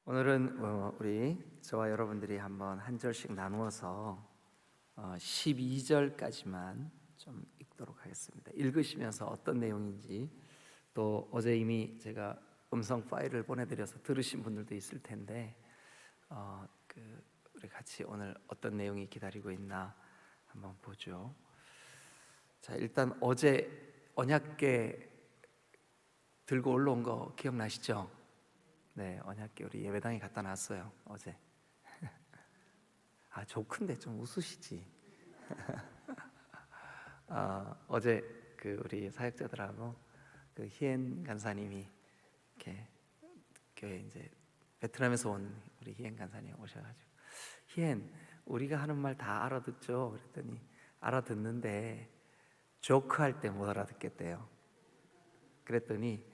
오늘은 우리 저와 여러분들이 한번 한 절씩 나누어서 12절까지만 좀 읽도록 하겠습니다. 읽으시면서 어떤 내용인지, 또 어제 이미 제가 음성 파일을 보내드려서 들으신 분들도 있을 텐데 우리 같이 오늘 어떤 내용이 기다리고 있나 한번 보죠. 자, 일단 어제 언약궤 들고 올라온 거 기억나시죠? 네, 언약궤 우리 예배당에 갖다 놨어요 어제. 좋은데 좀 웃으시지. 어제 우리 사역자들하고 희엔 간사님이 이렇게 교회 이제 베트남에서 온 우리 희엔 간사님 오셔가지고, 희엔 우리가 하는 말 다 알아듣죠? 그랬더니 알아듣는데 조크 할 때 못 알아듣겠대요. 그랬더니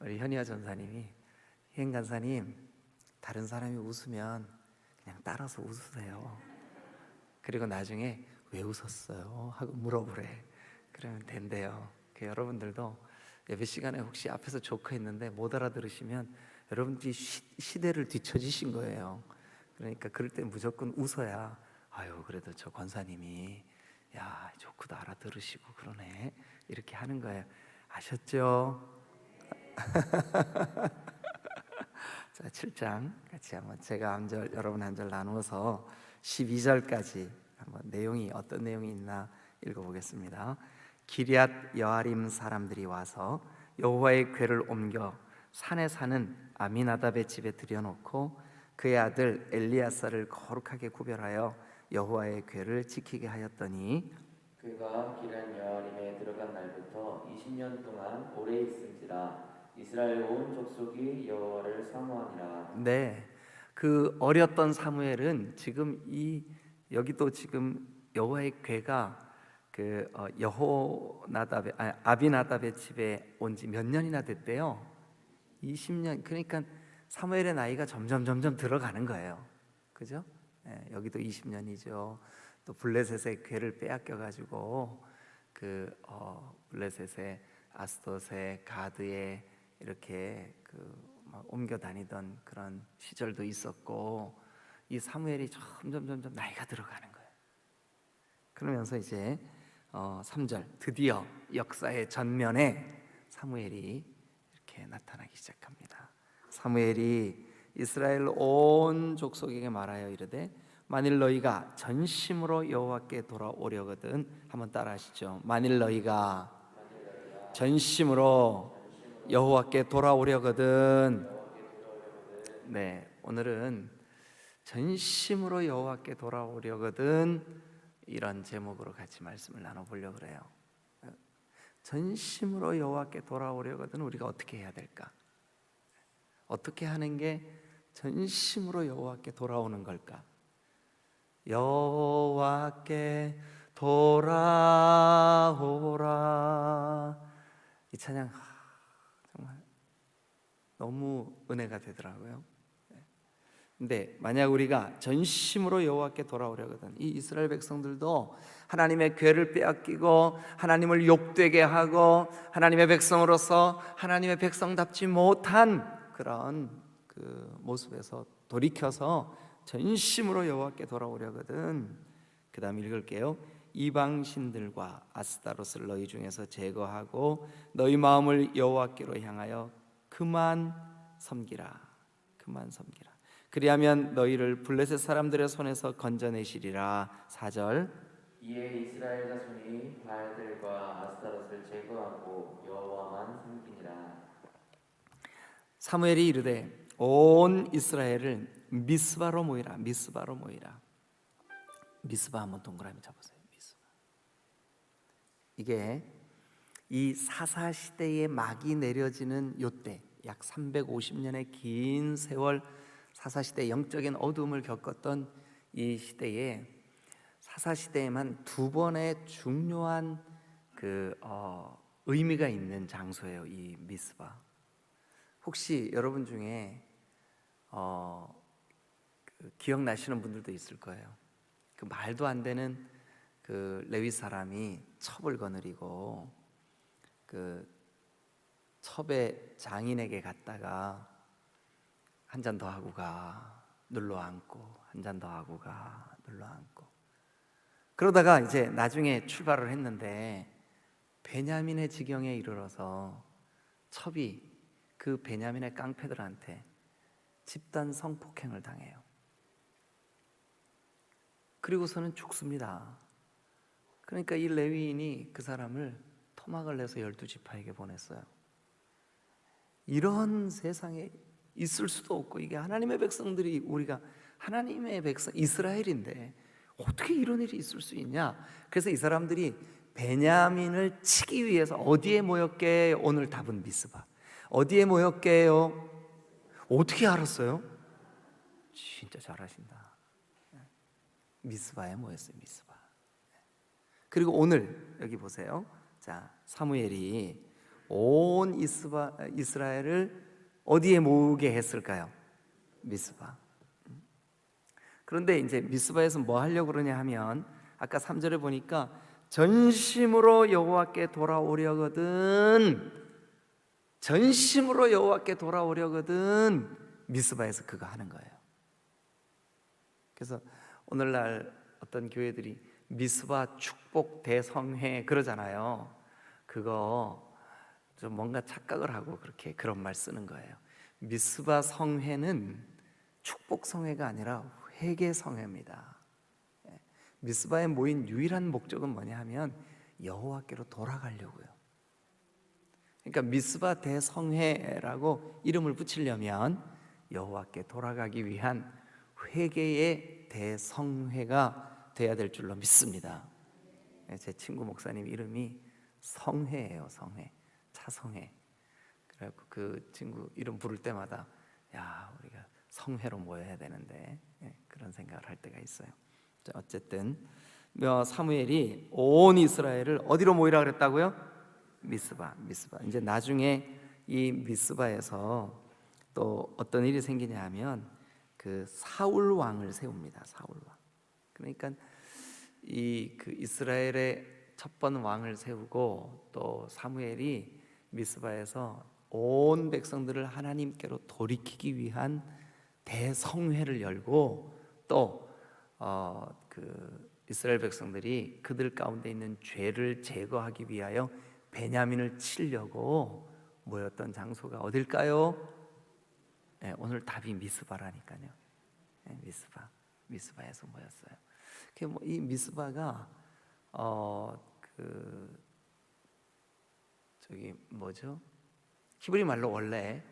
우리 현희아 전사님이, 희엔 간사님, 다른 사람이 웃으면 그냥 따라서 웃으세요. 그리고 나중에 왜 웃었어요? 하고 물어보래. 그러면 된대요. 여러분들도 예배 시간에 혹시 앞에서 조크했는데 못 알아들으시면 여러분들이 시대를 뒤처지신 거예요. 그러니까 그럴 때 무조건 웃어야, 그래도 저 권사님이 야, 조크도 알아들으시고 그러네, 이렇게 하는 거예요. 아셨죠? 자, 7장 같이 한번 제가 한 절, 여러분 한 절 나누어서 12절까지 한번 내용이 어떤 내용이 있나 읽어보겠습니다. 기럇 여아림 사람들이 와서 여호와의 궤를 옮겨 산에 사는 아미나답의 집에 들여놓고 그의 아들 엘리야사를 거룩하게 구별하여 여호와의 궤를 지키게 하였더니, 그가 기럇 여아림에 들어간 날부터 20년 동안 오래 있은지라 이스라엘 온 족속이 여호와를 사모하니라. 네, 그 어렸던 사무엘은 지금 여기도 지금 여호와의 궤가 아비나답의 집에 온 지 몇 년이나 됐대요. 20년. 그러니까 사무엘의 나이가 점점 들어가는 거예요. 그죠? 여기도 20년이죠. 또 블레셋의 궤를 빼앗겨 가지고 블레셋의 아스돗의 가드에 이렇게 막 옮겨 다니던 그런 시절도 있었고, 이 사무엘이 점점 나이가 들어가는 거예요. 그러면서 이제 3절, 드디어 역사의 전면에 사무엘이 이렇게 나타나기 시작합니다. 사무엘이 이스라엘 온 족속에게 말하여 이르되, 만일 너희가 전심으로 여호와께 돌아오려거든, 한번 따라하시죠. 만일 너희가 전심으로 여호와께 돌아오려거든. 네, 오늘은 전심으로 여호와께 돌아오려거든, 이런 제목으로 같이 말씀을 나눠보려고 그래요. 전심으로 여호와께 돌아오려거든 우리가 어떻게 해야 될까? 어떻게 하는 게 전심으로 여호와께 돌아오는 걸까? 여호와께 돌아오라. 이 찬양 정말 너무 은혜가 되더라고요. 근데 만약 우리가 전심으로 여호와께 돌아오려거든, 이 이스라엘 백성들도 하나님의 궤를 빼앗기고 하나님을 욕되게 하고 하나님의 백성으로서 하나님의 백성답지 못한 그런 모습에서 돌이켜서 전심으로 여호와께 돌아오려거든. 그 다음 읽을게요. 이방신들과 아스타롯을 너희 중에서 제거하고 너희 마음을 여호와께로 향하여 그만 섬기라. 그리하면 너희를 블레셋 사람들의 손에서 건져내시리라. 4절. 이에 이스라엘 자손이 바알들과 아스타롯을 제거하고 여호와만 섬기니라. 사무엘이 이르되 온 이스라엘을 미스바로 모이라. 미스바 한번 동그라미 잡으세요. 미스바. 이게 이 사사 시대의 막이 내려지는 요때, 약 350년의 긴 세월 사사시대 영적인 어둠을 겪었던 이 시대에, 사사시대에만 두 번의 중요한 의미가 있는 장소예요, 이 미스바. 혹시 여러분 중에 기억나시는 분들도 있을 거예요. 말도 안 되는 레위 사람이 첩을 거느리고 첩의 장인에게 갔다가 한 잔 더 하고 가, 눌러 앉고, 한 잔 더 하고 가, 눌러 앉고. 그러다가 이제 나중에 출발을 했는데 베냐민의 지경에 이르러서 첩이 그 베냐민의 깡패들한테 집단 성폭행을 당해요. 그리고서는 죽습니다. 그러니까 이 레위인이 그 사람을 토막을 내서 12지파에게 보냈어요. 이런 세상에 있을 수도 없고, 이게 하나님의 백성들이, 우리가 하나님의 백성 이스라엘인데 어떻게 이런 일이 있을 수 있냐? 그래서 이 사람들이 베냐민을 치기 위해서 어디에 모였게? 오늘 답은 미스바. 어디에 모였게요? 어떻게 알았어요? 진짜 잘하신다. 미스바에 모였어요. 미스바. 그리고 오늘 여기 보세요. 자, 사무엘이 온 이스라엘을 어디에 모으게 했을까요? 미스바. 그런데 이제 미스바에서 뭐 하려고 그러냐 하면, 아까 3절에 보니까 전심으로 여호와께 돌아오려거든, 전심으로 여호와께 돌아오려거든 미스바에서 그거 하는 거예요. 그래서 오늘날 어떤 교회들이 미스바 축복 대성회 그러잖아요. 그거 좀 뭔가 착각을 하고 그렇게 그런 말 쓰는 거예요. 미스바 성회는 축복 성회가 아니라 회개 성회입니다. 미스바에 모인 유일한 목적은 뭐냐 하면 여호와께로 돌아가려고요. 그러니까 미스바 대성회라고 이름을 붙이려면 여호와께 돌아가기 위한 회개의 대성회가 돼야 될 줄로 믿습니다. 제 친구 목사님 이름이 성회예요. 성회, 차성회. 그래갖고 그 친구 이름 부를 때마다 야, 우리가 성회로 모여야 되는데, 그런 생각을 할 때가 있어요. 자, 어쨌든 사무엘이 온 이스라엘을 어디로 모이라 그랬다고요? 미스바. 이제 나중에 이 미스바에서 또 어떤 일이 생기냐 하면 그 사울 왕을 세웁니다. 사울 왕. 그러니까 이 그 이스라엘의 첫 번 왕을 세우고, 또 사무엘이 미스바에서 온 백성들을 하나님께로 돌이키기 위한 대성회를 열고, 또 그 이스라엘 백성들이 그들 가운데 있는 죄를 제거하기 위하여 베냐민을 치려고 모였던 장소가 어딜까요? 오늘 답이 미스바라니까요. 미스바에서 모였어요. 이 미스바가 저기 뭐죠? 히브리 말로 원래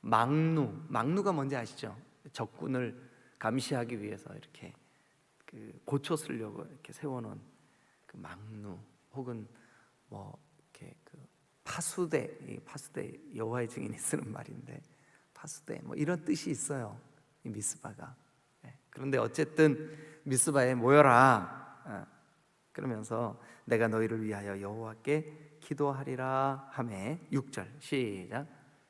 망누가 뭔지 아시죠? 적군을 감시하기 위해서 이렇게 그 고쳐 쓰려고 이렇게 세워놓은 그 망누, 혹은 뭐 이렇게 그 파수대 여호와의 증인이 쓰는 말인데, 파수대 뭐 이런 뜻이 있어요. 이 미스바가. 그런데 어쨌든 미스바에 모여라. 그러면서 내가 너희를 위하여 여호와께 기도하리라 하매. 6절 시작.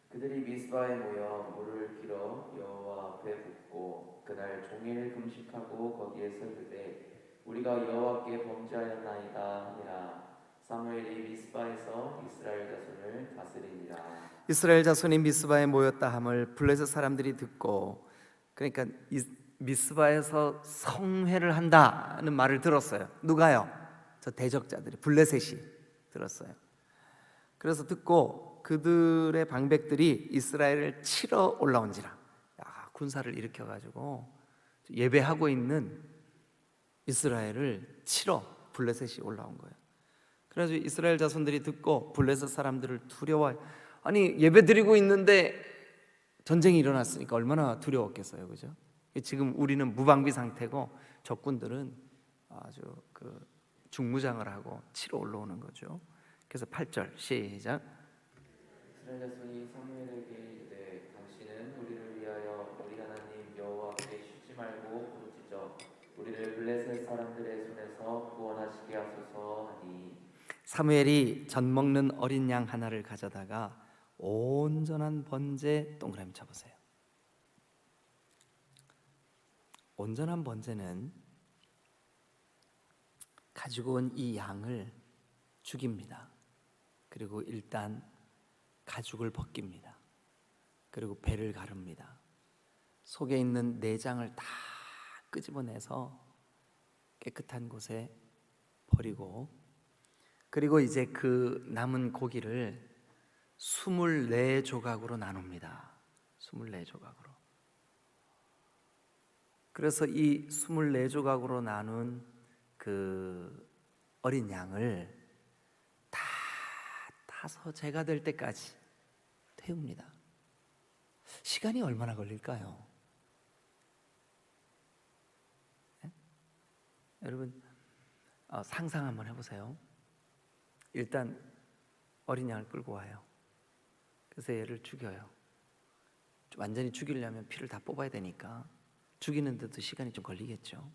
그들이 미스바에 모여 물을 길어 여호와 앞에 붓고 그날 종일 금식하고 거기에 설그되 우리가 여호와께 범죄하였나이다 하니라. 사무엘이 미스바에서 이스라엘 자손을 다스리니라. 이스라엘 자손이 미스바에 모였다 함을 블레셋 사람들이 듣고, 그러니까 미스바에서 성회를 한다는 말을 들었어요. 누가요? 저 대적자들이, 블레셋이 들었어요. 그래서 듣고 그들의 방백들이 이스라엘을 치러 올라온지라. 군사를 일으켜가지고 예배하고 있는 이스라엘을 치러 블레셋이 올라온 거예요. 그래서 이스라엘 자손들이 듣고 블레셋 사람들을 두려워해. 아니, 예배 드리고 있는데 전쟁이 일어났으니까 얼마나 두려웠겠어요, 그죠? 지금 우리는 무방비 상태고 적군들은 아주 그 중무장을 하고 치러 올라오는 거죠. 그래서 8절 시작. 이스라엘 자손이 사무엘에게 이르되 당신은 우리를 위하여 우리 하나님 여호와 앞에 쉬지 말고 부르짖어 우리를 블레셋 사람들의 손에서 구원하시게 하소서 하니. 사무엘이 젖 먹는 어린 양 하나를 가져다가 온전한 번제, 동그라미 쳐보세요. 온전한 번제는 가지고 온 이 양을 죽입니다. 그리고 일단 가죽을 벗깁니다. 그리고 배를 가릅니다. 속에 있는 내장을 다 끄집어내서 깨끗한 곳에 버리고, 그리고 이제 그 남은 고기를 24조각으로 나눕니다. 24조각으로. 그래서 이 24조각으로 나눈 그 어린 양을 다 타서 제가 될 때까지 태웁니다. 시간이 얼마나 걸릴까요? 네? 여러분 상상 한번 해보세요. 일단 어린 양을 끌고 와요. 그래서 얘를 죽여요. 완전히 죽이려면 피를 다 뽑아야 되니까 죽이는데도 시간이 좀 걸리겠죠.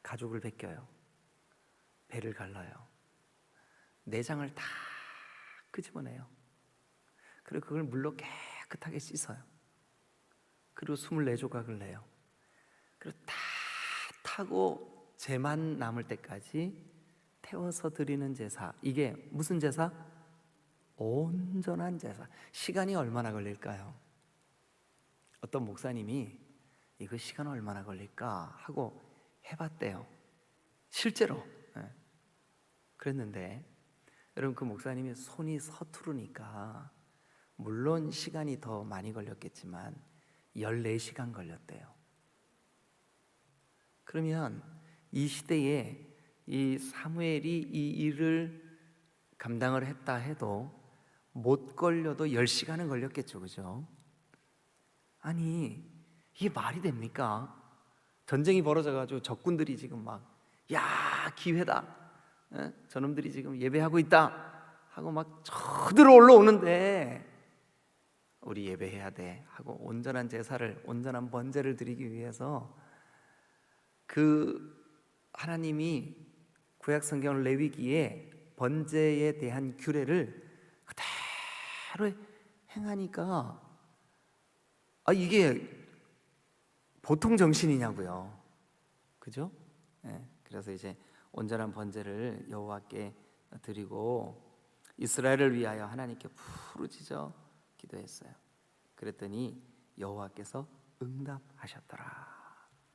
가죽을 벗겨요. 배를 갈라요. 내장을 다 끄집어내요. 그리고 그걸 물로 깨끗하게 씻어요. 그리고 24조각을 내요. 그리고 다 타고 재만 남을 때까지 태워서 드리는 제사. 이게 무슨 제사? 온전한 제사. 시간이 얼마나 걸릴까요? 어떤 목사님이 이거 시간 얼마나 걸릴까 하고 해봤대요. 실제로. 그랬는데 여러분, 그 목사님이 손이 서투르니까 물론 시간이 더 많이 걸렸겠지만 14시간 걸렸대요. 그러면 이 시대에 이 사무엘이 이 일을 감당을 했다 해도 못 걸려도 10시간은 걸렸겠죠. 그죠? 아니, 이게 말이 됩니까? 전쟁이 벌어져가지고 적군들이 지금 막 야, 기회다, 저놈들이 지금 예배하고 있다 하고 막 저들어 올라오는데 우리 예배해야 돼 하고 온전한 제사를, 온전한 번제를 드리기 위해서 그 하나님이 구약 성경 레위기에 번제에 대한 규례를 그대로 행하니까 이게 보통 정신이냐고요. 그죠? 그래서 이제 온전한 번제를 여호와께 드리고 이스라엘을 위하여 하나님께 부르짖어 기도했어요. 그랬더니 여호와께서 응답하셨더라.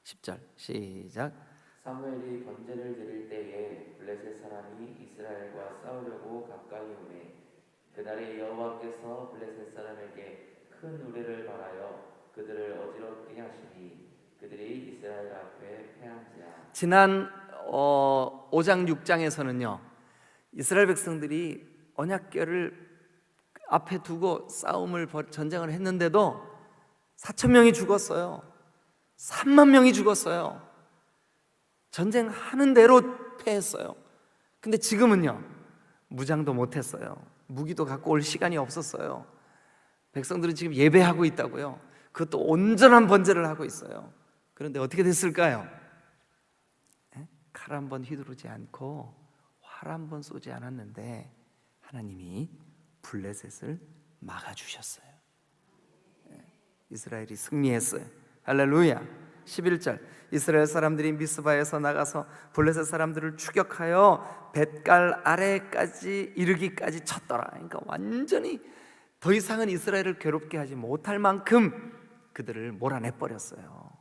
10절 시작. 사무엘이 번제를 드릴 때에 블레셋 사람이 이스라엘과 싸우려고 가까이 오매 그날에 여호와께서 블레셋 사람에게 큰 우레를 발하여 그들을 어지럽게 하시니 그들이 이스라엘 앞에 패한지라. 지난 5장 6장에서는요 이스라엘 백성들이 언약궤를 앞에 두고 전쟁을 했는데도 4,000명이 죽었어요. 3만 명이 죽었어요. 전쟁하는 대로 패했어요. 근데 지금은요 무장도 못했어요. 무기도 갖고 올 시간이 없었어요. 백성들은 지금 예배하고 있다고요. 그것도 온전한 번제를 하고 있어요. 그런데 어떻게 됐을까요? 칼 한 번 휘두르지 않고 활 한 번 쏘지 않았는데 하나님이 블레셋을 막아주셨어요. 이스라엘이 승리했어요. 할렐루야. 11절 이스라엘 사람들이 미스바에서 나가서 블레셋 사람들을 추격하여 뱃갈 아래까지 이르기까지 쳤더라. 그러니까 완전히 더 이상은 이스라엘을 괴롭게 하지 못할 만큼 그들을 몰아내 버렸어요.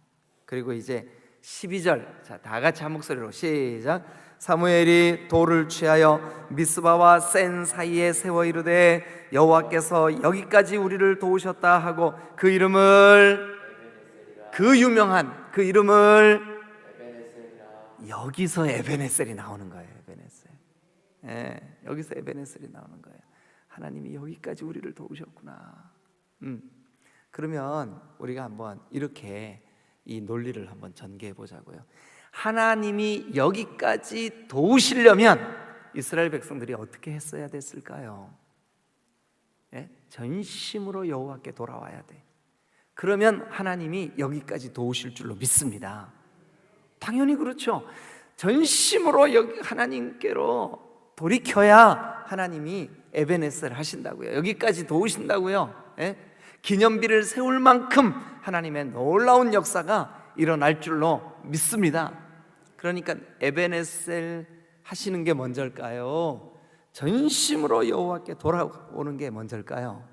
그리고 이제 12절, 자, 다 같이 한 목소리로 시작. 사무엘이 돌을 취하여 미스바와 센 사이에 세워 이르되 여호와께서 여기까지 우리를 도우셨다 하고 그 이름을, 그 유명한 그 이름을, 여기서 에베네셀이 나오는 거예요. 에베네셀. 여기서 에베네셀이 나오는 거예요. 하나님이 여기까지 우리를 도우셨구나. 그러면 우리가 한번 이렇게 이 논리를 한번 전개해 보자고요. 하나님이 여기까지 도우시려면 이스라엘 백성들이 어떻게 했어야 됐을까요? 전심으로 여호와께 돌아와야 돼. 그러면 하나님이 여기까지 도우실 줄로 믿습니다. 당연히 그렇죠. 전심으로 여기 하나님께로 돌이켜야 하나님이 에베네셀 하신다고요. 여기까지 도우신다고요. 기념비를 세울 만큼 하나님의 놀라운 역사가 일어날 줄로 믿습니다. 그러니까 에베네셀 하시는 게 먼저일까요? 전심으로 여호와께 돌아오는 게 먼저일까요?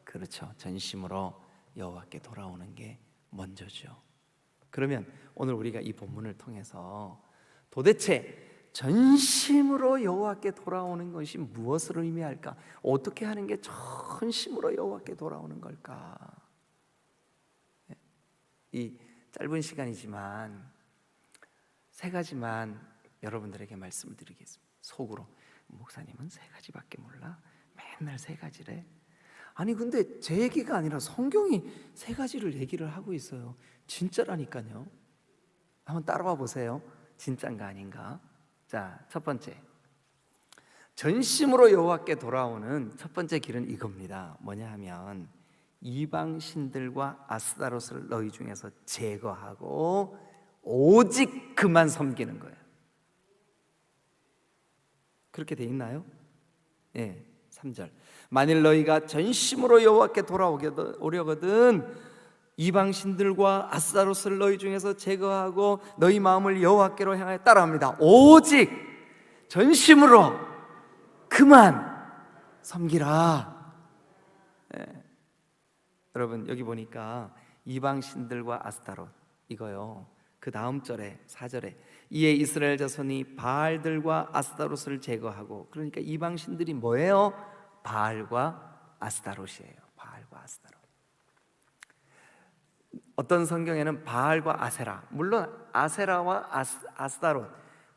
그렇죠. 전심으로 여호와께 돌아오는 게 먼저죠. 그러면 오늘 우리가 이 본문을 통해서 도대체 전심으로 여호와께 돌아오는 것이 무엇을 의미할까? 어떻게 하는 게 전심으로 여호와께 돌아오는 걸까? 이 짧은 시간이지만 세 가지만 여러분들에게 말씀을 드리겠습니다. 속으로 목사님은 세 가지밖에 몰라? 맨날 세 가지래. 아니 근데 제 얘기가 아니라 성경이 세 가지를 얘기를 하고 있어요. 진짜라니까요. 한번 따라와 보세요. 진짜인가 아닌가? 자, 첫 번째, 전심으로 여호와께 돌아오는 첫 번째 길은 이겁니다. 뭐냐 하면 이방 신들과 아스타롯을 너희 중에서 제거하고 오직 그만 섬기는 거예요. 그렇게 돼 있나요? 예, 3절. 만일 너희가 전심으로 여호와께 돌아오려거든 이방 신들과 아스타롯을 너희 중에서 제거하고 너희 마음을 여호와께로 향하여 따라합니다. 오직 전심으로 그만 섬기라. 예. 여러분 여기 보니까 이방 신들과 아스타롯 이거요. 그 다음 절에 4절에 이에 이스라엘 자손이 바알들과 아스타롯을 제거하고, 그러니까 이방 신들이 뭐예요? 바알과 아스타롯이에요. 바알과 아스타롯. 어떤 성경에는 바알과 아세라, 물론 아세라와 아스타롯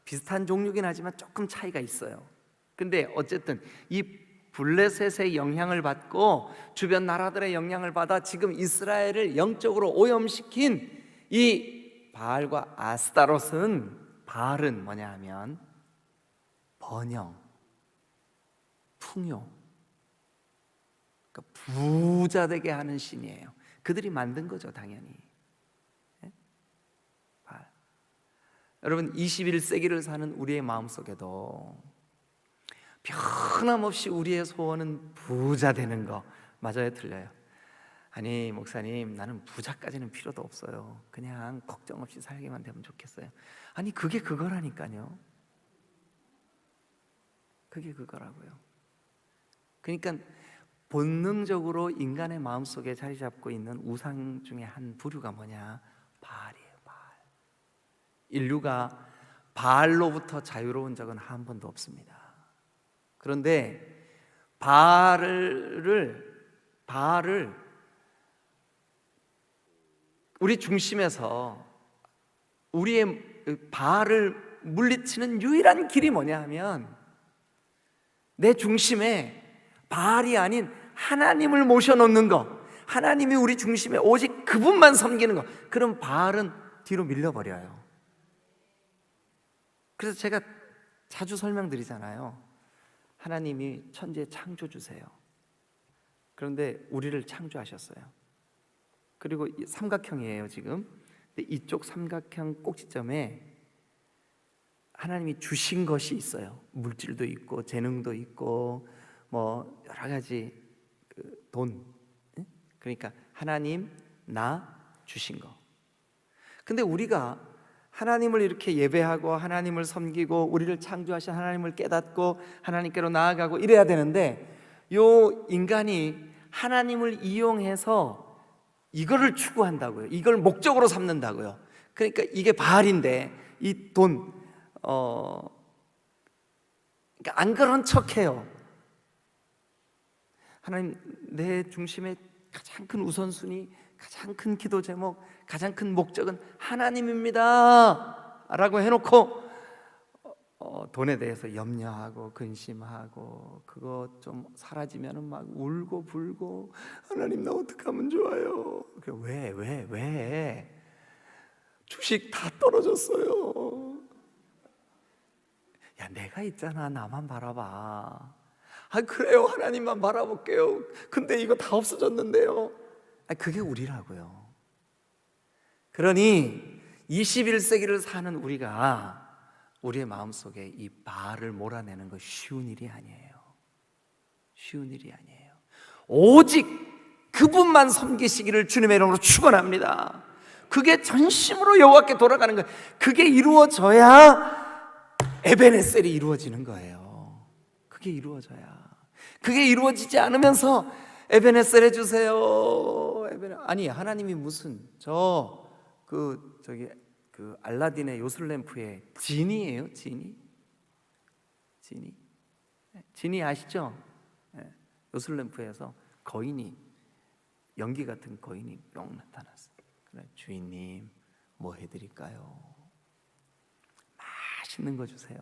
비슷한 종류긴 하지만 조금 차이가 있어요. 근데 어쨌든 이 블레셋의 영향을 받고 주변 나라들의 영향을 받아 지금 이스라엘을 영적으로 오염시킨 이 바알과 아스타롯은, 바알은 뭐냐 하면 번영, 풍요, 그러니까 부자 되게 하는 신이에요. 그들이 만든 거죠, 당연히. 바알. 여러분 21세기를 사는 우리의 마음속에도 변함없이 우리의 소원은 부자 되는 거 맞아요, 틀려요? 아니 목사님 나는 부자까지는 필요도 없어요. 그냥 걱정 없이 살기만 되면 좋겠어요. 아니 그게 그거라니까요. 그게 그거라고요. 그러니까 본능적으로 인간의 마음속에 자리 잡고 있는 우상 중에 한 부류가 뭐냐? 바알이에요. 바알. 인류가 바알로부터 자유로운 적은 한 번도 없습니다. 그런데 바알을 우리 중심에서 우리의 바알을 물리치는 유일한 길이 뭐냐 하면 내 중심에 바알이 아닌 하나님을 모셔놓는 거, 하나님이 우리 중심에 오직 그분만 섬기는 거, 그럼 바알은 뒤로 밀려버려요. 그래서 제가 자주 설명드리잖아요. 하나님이 천지의 창조주세요. 그런데 우리를 창조하셨어요. 그리고 삼각형이에요 지금. 근데 이쪽 삼각형 꼭지점에 하나님이 주신 것이 있어요. 물질도 있고 재능도 있고 뭐 여러 가지 돈. 그러니까 하나님, 나, 주신 거. 근데 우리가 하나님을 이렇게 예배하고 하나님을 섬기고 우리를 창조하신 하나님을 깨닫고 하나님께로 나아가고 이래야 되는데, 요 인간이 하나님을 이용해서 이거를 추구한다고요. 이걸 목적으로 삼는다고요. 그러니까 이게 바알인데 이 돈, 그러니까 안 그런 척해요. 하나님, 내 중심의 가장 큰 우선순위, 가장 큰 기도 제목, 가장 큰 목적은 하나님입니다 라고 해놓고 돈에 대해서 염려하고 근심하고 그거 좀 사라지면 막 울고 불고, 하나님 나 어떡하면 좋아요. 왜? 주식 다 떨어졌어요. 야 내가 있잖아, 나만 바라봐. 아 그래요, 하나님만 바라볼게요. 근데 이거 다 없어졌는데요. 그게 우리라고요. 그러니 21세기를 사는 우리가 우리의 마음속에 이 바알을 몰아내는 거 쉬운 일이 아니에요. 쉬운 일이 아니에요. 오직 그분만 섬기시기를 주님의 이름으로 축원합니다. 그게 전심으로 여호와께 돌아가는 거예요. 그게 이루어져야 에베네셀이 이루어지는 거예요. 그게 이루어져야. 그게 이루어지지 않으면서 에베네셀 해주세요. 아니 하나님이 무슨 그 알라딘의 요술램프의 지니예요? 지니 아시죠? 요술램프에서 거인이, 연기 같은 거인이 뿅 나타났어요. 그래, 주인님 뭐 해드릴까요? 맛있는 거 주세요.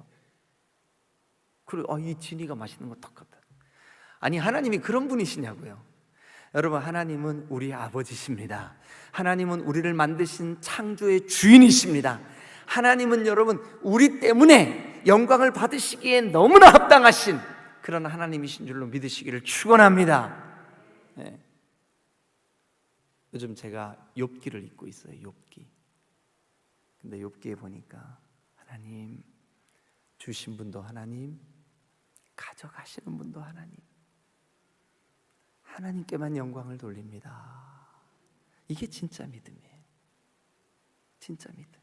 그래, 이 지니가 맛있는 거 똑같다. 아니 하나님이 그런 분이시냐고요. 여러분, 하나님은 우리 아버지십니다. 하나님은 우리를 만드신 창조의 주인이십니다. 하나님은 여러분 우리 때문에 영광을 받으시기에 너무나 합당하신 그런 하나님이신 줄로 믿으시기를 축원합니다. 네. 요즘 제가 욥기를 읽고 있어요. 욥기. 근데 욥기에 보니까 하나님, 주신 분도 하나님, 가져가시는 분도 하나님, 하나님께만 영광을 돌립니다. 이게 진짜 믿음이에요. 진짜 믿음.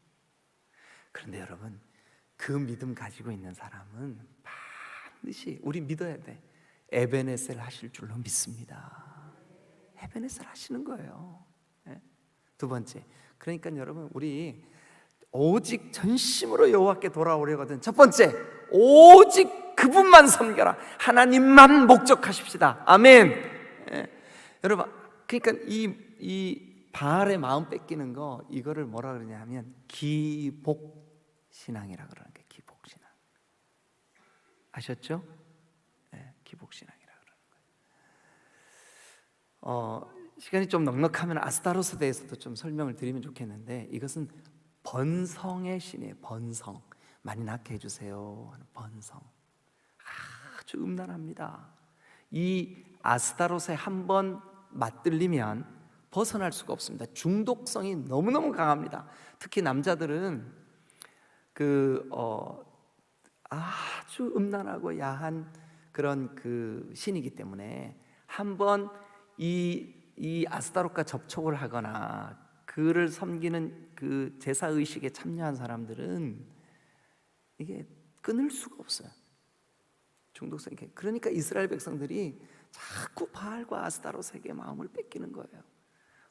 그런데 여러분, 그 믿음 가지고 있는 사람은 반드시 우리 믿어야 돼. 에베네셀 하실 줄로 믿습니다. 에베네셀 하시는 거예요. 두 번째, 그러니까 여러분 우리 오직 전심으로 여호와께 돌아오려거든. 첫 번째, 오직 그분만 섬겨라. 하나님만 목적하십시다. 아멘. 여러분, 그러니까 이 바알의 마음 뺏기는 거, 이거를 뭐라 그러냐 하면 기복신앙이라 그러는 거예요. 기복신앙. 아셨죠? 기복신앙이라 그러는 거예요. 시간이 좀 넉넉하면 아스타로스에 대해서도 좀 설명을 드리면 좋겠는데, 이것은 번성의 신이에요. 번성. 많이 낳게 해주세요 하는 번성. 아주 음란합니다. 이 아스타로스에 한번 맞들리면 벗어날 수가 없습니다. 중독성이 너무너무 강합니다. 특히 남자들은 아주 음란하고 야한 그런 그 신이기 때문에 한번 이 아스타롯과 접촉을 하거나 그를 섬기는 그 제사 의식에 참여한 사람들은 이게 끊을 수가 없어요. 중독성이. 그러니까 이스라엘 백성들이 자꾸 바알과 아스타롯에게 마음을 뺏기는 거예요.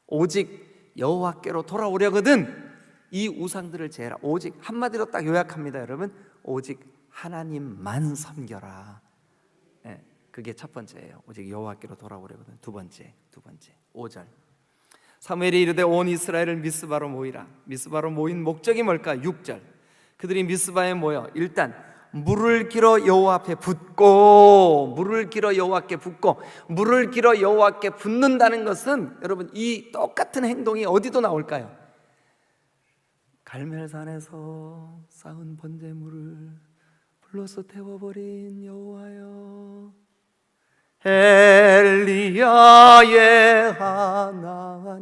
오직 여호와께로 돌아오려거든 이 우상들을 제해라. 오직, 한마디로 딱 요약합니다. 여러분, 오직 하나님만 섬겨라. 그게 첫 번째예요. 오직 여호와께로 돌아오려거든. 두 번째 5절. 사무엘이 이르되 온 이스라엘을 미스바로 모이라. 미스바로 모인 목적이 뭘까? 6절. 그들이 미스바에 모여 일단 물을 길어 여호와 앞에 붓고, 물을 길어 여호와께 붓고, 물을 길어 여호와께 붓는다는 것은 여러분 이 똑같은 행동이 어디도 나올까요? 갈멜산에서 쌓은 번제물을 불러서 태워버린 여호와여, 엘리야의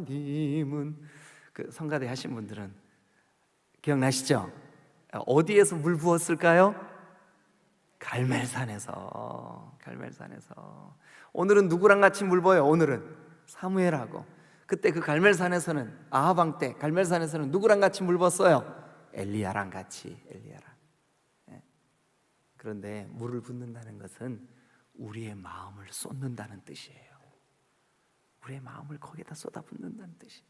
하나님은, 그 성가대 하신 분들은 기억나시죠? 어디에서 물 부었을까요? 갈멜산에서. 오늘은 누구랑 같이 물 부어요? 오늘은 사무엘하고. 그때 그 갈멜산에서는, 아합 왕 때 갈멜산에서는 누구랑 같이 물 부었어요? 엘리야랑 같이. 그런데 물을 붓는다는 것은 우리의 마음을 쏟는다는 뜻이에요. 우리의 마음을 거기다 쏟아붓는다는 뜻이.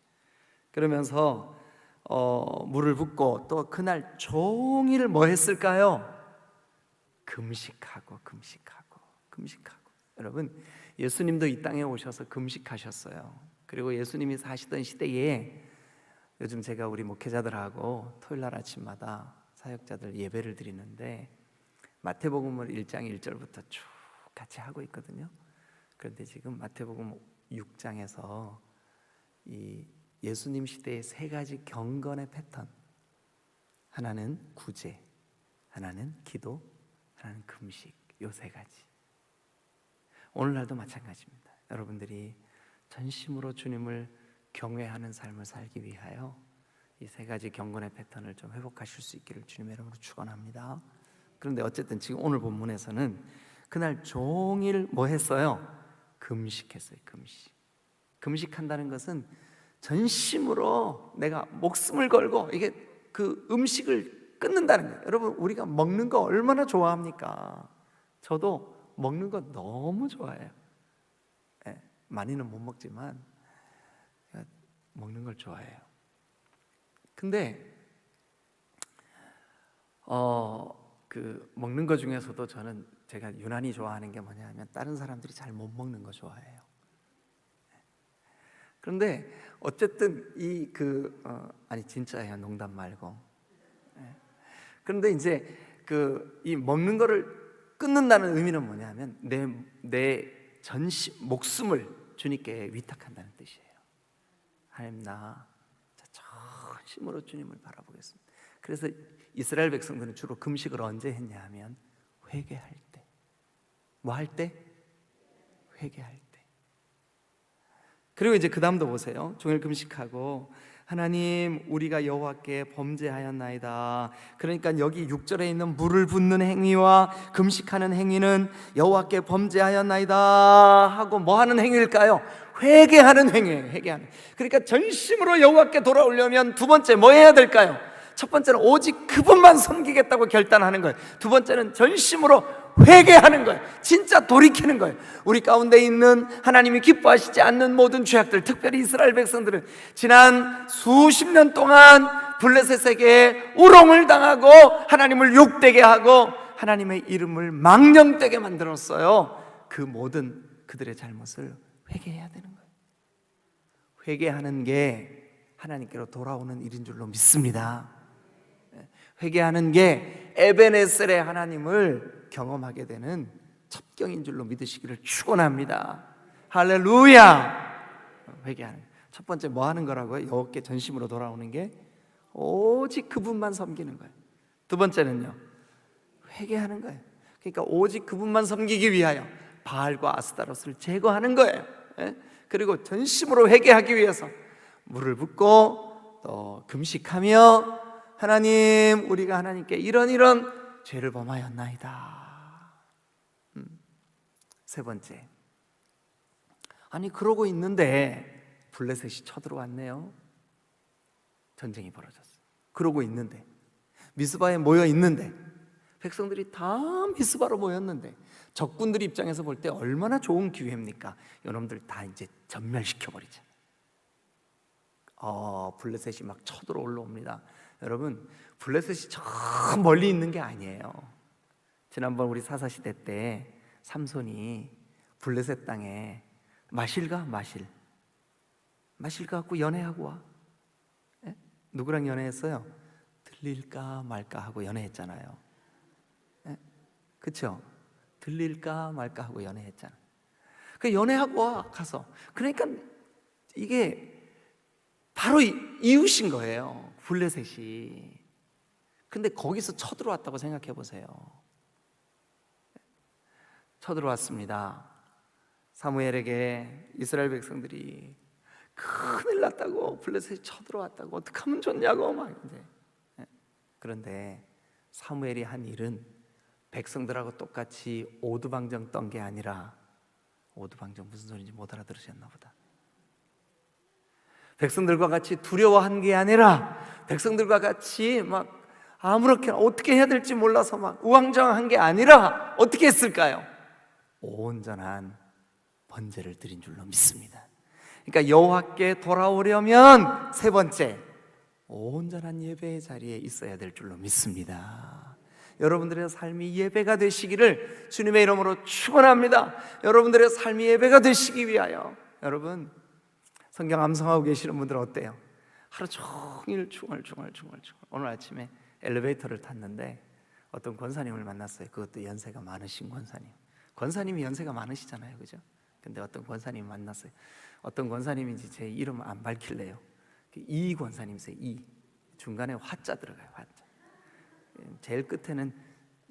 그러면서 물을 붓고 또 그날 종일 뭐 했을까요? 금식하고. 여러분, 예수님도 이 땅에 오셔서 금식하셨어요. 그리고 예수님이 사시던 시대에 요즘 제가 우리 목회자들하고 토요일날 아침마다 사역자들 예배를 드리는데 마태복음을 1장 1절부터 쭉 같이 하고 있거든요. 그런데 지금 마태복음 6장에서 이 예수님 시대의 세 가지 경건의 패턴, 하나는 구제, 하나는 기도, 하나는 금식, 요 세 가지. 오늘날도 마찬가지입니다. 여러분들이 전심으로 주님을 경외하는 삶을 살기 위하여 이 세 가지 경건의 패턴을 좀 회복하실 수 있기를 주님의 이름으로 축원합니다. 그런데 어쨌든 지금 오늘 본문에서는 그날 종일 뭐 했어요? 금식했어요. 금식한다는 것은 전심으로 내가 목숨을 걸고 이게 그 음식을 끊는다는 거예요. 여러분, 우리가 먹는 거 얼마나 좋아합니까? 저도 먹는 거 너무 좋아해요. 많이는 못 먹지만 제가 먹는 걸 좋아해요. 근데 그 먹는 것 중에서도 저는 제가 유난히 좋아하는 게 뭐냐면 다른 사람들이 잘 못 먹는 거 좋아해요. 그런데 어쨌든 아니 진짜예요, 농담 말고. 그런데 이제 이 먹는 거를 끊는다는 의미는 뭐냐면 내 목숨을 주님께 위탁한다는 뜻이에요. 하나님, 나 전심으로 주님을 바라보겠습니다. 그래서 이스라엘 백성들은 주로 금식을 언제 했냐 하면 회개할 때. 뭐 할 때? 회개할 때. 그리고 이제 그 다음도 보세요. 종일 금식하고 하나님, 우리가 여호와께 범죄하였나이다. 그러니까 여기 6절에 있는 물을 붓는 행위와 금식하는 행위는 여호와께 범죄하였나이다 하고 뭐 하는 행위일까요? 회개하는 행위예요. 회개하는. 그러니까 전심으로 여호와께 돌아오려면 두 번째 뭐 해야 될까요? 첫 번째는 오직 그분만 섬기겠다고 결단하는 거예요. 두 번째는 전심으로 회개하는 거예요. 진짜 돌이키는 거예요. 우리 가운데 있는 하나님이 기뻐하시지 않는 모든 죄악들, 특별히 이스라엘 백성들은 지난 수십 년 동안 블레셋에게 우롱을 당하고 하나님을 욕되게 하고 하나님의 이름을 망령되게 만들었어요. 그 모든 그들의 잘못을 회개해야 되는 거예요. 회개하는 게 하나님께로 돌아오는 일인 줄로 믿습니다. 회개하는 게 에베네셀의 하나님을 경험하게 되는 첩경인 줄로 믿으시기를 축원합니다. 할렐루야. 회개하는 첫 번째 뭐 하는 거라고요? 여호와께 전심으로 돌아오는 게 오직 그분만 섬기는 거예요. 두 번째는요, 회개하는 거예요. 그러니까 오직 그분만 섬기기 위하여 바알과 아스타롯을 제거하는 거예요. 그리고 전심으로 회개하기 위해서 물을 붓고 또 금식하며 하나님, 우리가 하나님께 이런 죄를 범하였나이다. 세 번째, 아니 그러고 있는데 블레셋이 쳐들어왔네요. 전쟁이 벌어졌어요. 그러고 있는데 미스바에 모여 있는데 백성들이 다 미스바로 모였는데 적군들 입장에서 볼 때 얼마나 좋은 기회입니까? 이놈들 다 이제 전멸시켜버리잖아요. 블레셋이 막 쳐들어 올라옵니다. 여러분, 블레셋이 저 멀리 있는 게 아니에요. 지난번 우리 사사시대 때 삼손이 블레셋 땅에 마실 갖고 연애하고 와. 누구랑 연애했어요? 들릴까 말까 하고 연애했잖아요. 그렇죠? 들릴까 말까 하고 연애했잖아요. 그 연애하고 와 가서. 그러니까 이게 바로 이웃인 거예요, 블레셋이. 근데 거기서 쳐들어왔다고 생각해 보세요. 쳐들어왔습니다. 사무엘에게 이스라엘 백성들이 큰일 났다고, 블레셋이 쳐들어왔다고, 어떻게 하면 좋냐고 막 이제. 그런데 사무엘이 한 일은 백성들하고 똑같이 오두방정 떤 게 아니라, 오두방정 무슨 소리인지 못 알아들으셨나 보다. 백성들과 같이 두려워한 게 아니라 백성들과 같이 막 아무렇게나 어떻게 해야 될지 몰라서 막 우왕좌왕한 게 아니라 어떻게 했을까요? 온전한 번제를 드린 줄로 믿습니다. 그러니까 여호와께 돌아오려면 세 번째, 온전한 예배의 자리에 있어야 될 줄로 믿습니다. 여러분들의 삶이 예배가 되시기를 주님의 이름으로 축원합니다. 여러분들의 삶이 예배가 되시기 위하여. 여러분, 성경 암송하고 계시는 분들은 어때요? 하루 종일 중얼중얼. 오늘 아침에 엘리베이터를 탔는데 어떤 권사님을 만났어요. 그것도 연세가 많으신 권사님. 권사님이 연세가 많으시잖아요, 그죠? 근데 어떤 권사님 만났어요. 어떤 권사님인지 제 이름 안 밝힐래요. 이 권사님이세요. 이 중간에 화자 들어가요. 화자. 제일 끝에는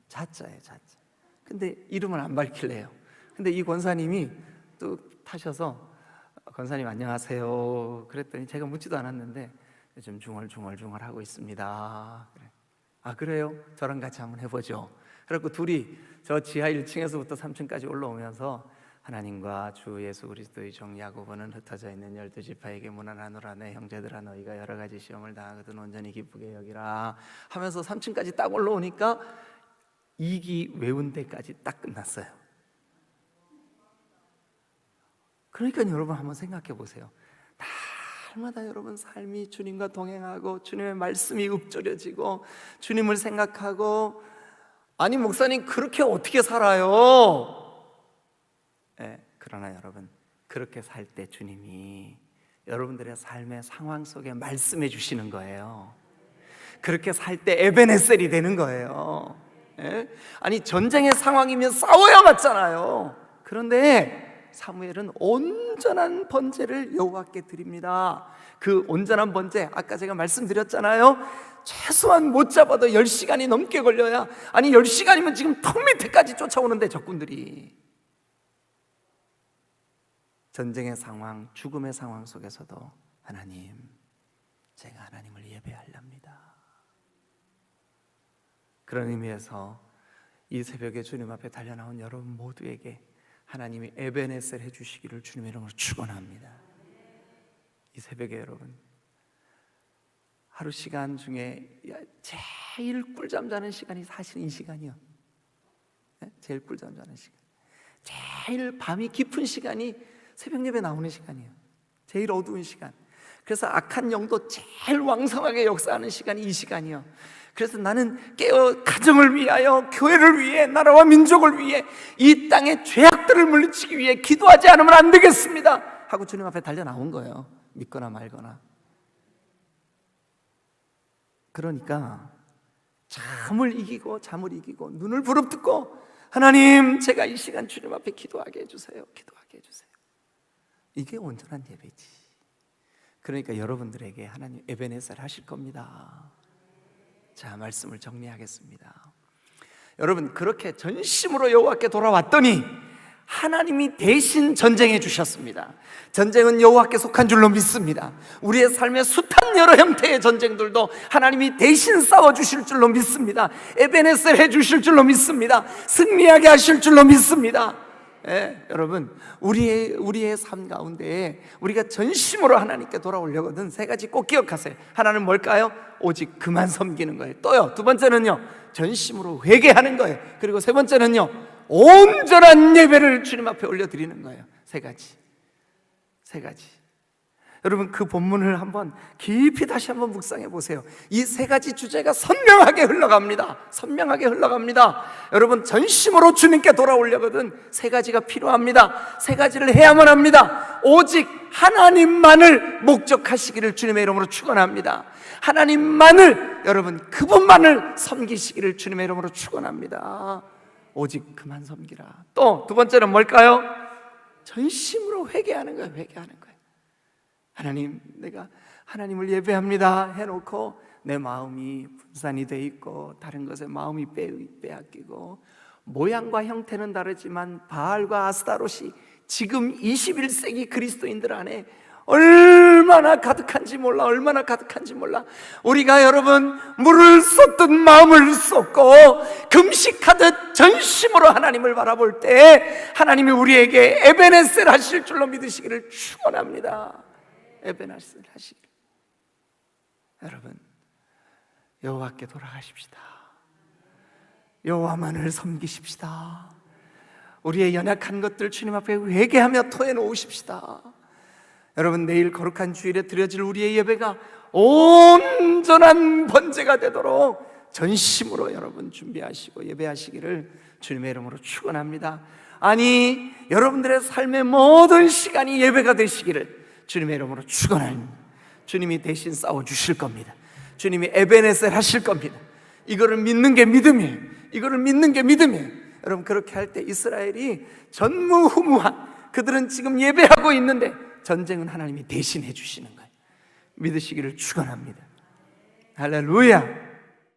자자예요, 자자. 근데 이름을 안 밝힐래요. 근데 이 권사님이 뚝 타셔서 권사님 안녕하세요 그랬더니 제가 묻지도 않았는데 요즘 중얼중얼 하고 있습니다. 그래. 아 그래요? 저랑 같이 한번 해보죠. 그래갖고 둘이 저 지하 1층에서부터 3층까지 올라오면서 하나님과 주 예수 그리스도의 종 야고보는 흩어져 있는 12지파에게 문안하노라. 내 형제들아, 너희가 여러 가지 시험을 당하거든 온전히 기쁘게 여기라 하면서 3층까지 딱 올라오니까 2기 외운 데까지 딱 끝났어요. 그러니까 여러분 한번 생각해 보세요. 날마다 여러분 삶이 주님과 동행하고 주님의 말씀이 읊조려지고 주님을 생각하고, 아니 목사님 그렇게 어떻게 살아요? 그러나 여러분, 그렇게 살 때 주님이 여러분들의 삶의 상황 속에 말씀해 주시는 거예요. 그렇게 살 때 에베네셀이 되는 거예요. 아니 전쟁의 상황이면 싸워야 맞잖아요. 그런데 사무엘은 온전한 번제를 여호와께 드립니다. 그 온전한 번제, 아까 제가 말씀드렸잖아요. 최소한 못 잡아도 10시간이 넘게 걸려야, 아니 10시간이면 지금 턱 밑에까지 쫓아오는데 적군들이. 전쟁의 상황, 죽음의 상황 속에서도 하나님, 제가 하나님을 예배하렵니다. 그런 의미에서 이 새벽에 주님 앞에 달려나온 여러분 모두에게 하나님이 에베네셀 해주시기를 주님의 이름으로 축원합니다. 이 새벽에 여러분, 하루 시간 중에 제일 꿀잠 자는 시간이 사실 이 시간이요. 제일 꿀잠 자는 시간, 제일 밤이 깊은 시간이 새벽 예배 나오는 시간이에요. 제일 어두운 시간. 그래서 악한 영도 제일 왕성하게 역사하는 시간이 이 시간이요. 그래서 나는 깨어 가정을 위하여, 교회를 위해, 나라와 민족을 위해, 이 땅의 죄악들을 물리치기 위해 기도하지 않으면 안 되겠습니다 하고 주님 앞에 달려 나온 거예요. 믿거나 말거나. 그러니까 잠을 이기고 눈을 부릅뜨고, 하나님 제가 이 시간 주님 앞에 기도하게 해주세요. 기도하게 해주세요. 이게 온전한 예배지. 그러니까 여러분들에게 하나님 에베네셀 하실 겁니다. 자, 말씀을 정리하겠습니다. 여러분, 그렇게 전심으로 여호와께 돌아왔더니 하나님이 대신 전쟁해 주셨습니다. 전쟁은 여호와께 속한 줄로 믿습니다. 우리의 삶의 숱한 여러 형태의 전쟁들도 하나님이 대신 싸워주실 줄로 믿습니다. 에베네셀 해주실 줄로 믿습니다. 승리하게 하실 줄로 믿습니다. 여러분, 우리의 삶 가운데 우리가 전심으로 하나님께 돌아오려거든 세 가지 꼭 기억하세요. 하나는 뭘까요? 오직 그만 섬기는 거예요. 또요, 두 번째는요, 전심으로 회개하는 거예요. 그리고 세 번째는요, 온전한 예배를 주님 앞에 올려드리는 거예요. 세 가지. 여러분, 그 본문을 한번 깊이 다시 한번 묵상해 보세요. 이 세 가지 주제가 선명하게 흘러갑니다. 여러분, 전심으로 주님께 돌아오려거든 세 가지가 필요합니다. 세 가지를 해야만 합니다. 오직 하나님만을 목적하시기를 주님의 이름으로 축원합니다. 하나님만을, 여러분 그분만을 섬기시기를 주님의 이름으로 축원합니다. 오직 그만 섬기라. 또 두 번째는 뭘까요? 전심으로 회개하는 거예요. 하나님, 내가 하나님을 예배합니다 해놓고 내 마음이 분산이 돼 있고 다른 것에 마음이 빼앗기고, 모양과 형태는 다르지만 바알과 아스타롯이 지금 21세기 그리스도인들 안에 얼마나 가득한지 몰라. 우리가 여러분 물을 쏟듯 마음을 쏟고 금식하듯 전심으로 하나님을 바라볼 때 하나님이 우리에게 에베네셀 하실 줄로 믿으시기를 축원합니다. 에베네셀 하시길. 여러분, 여호와께 돌아가십시다. 여호와만을 섬기십시다. 우리의 연약한 것들 주님 앞에 회개하며 토해놓으십시다. 여러분, 내일 거룩한 주일에 드려질 우리의 예배가 온전한 번제가 되도록 전심으로 여러분 준비하시고 예배하시기를 주님의 이름으로 축원합니다. 아니, 여러분들의 삶의 모든 시간이 예배가 되시기를 주님의 이름으로 축원합니다. 주님이 대신 싸워주실 겁니다. 주님이 에베네셀 하실 겁니다. 이거를 믿는 게 믿음이에요. 여러분, 그렇게 할 때 이스라엘이 전무후무한, 그들은 지금 예배하고 있는데 전쟁은 하나님이 대신해 주시는 거예요. 믿으시기를 축원합니다. 할렐루야.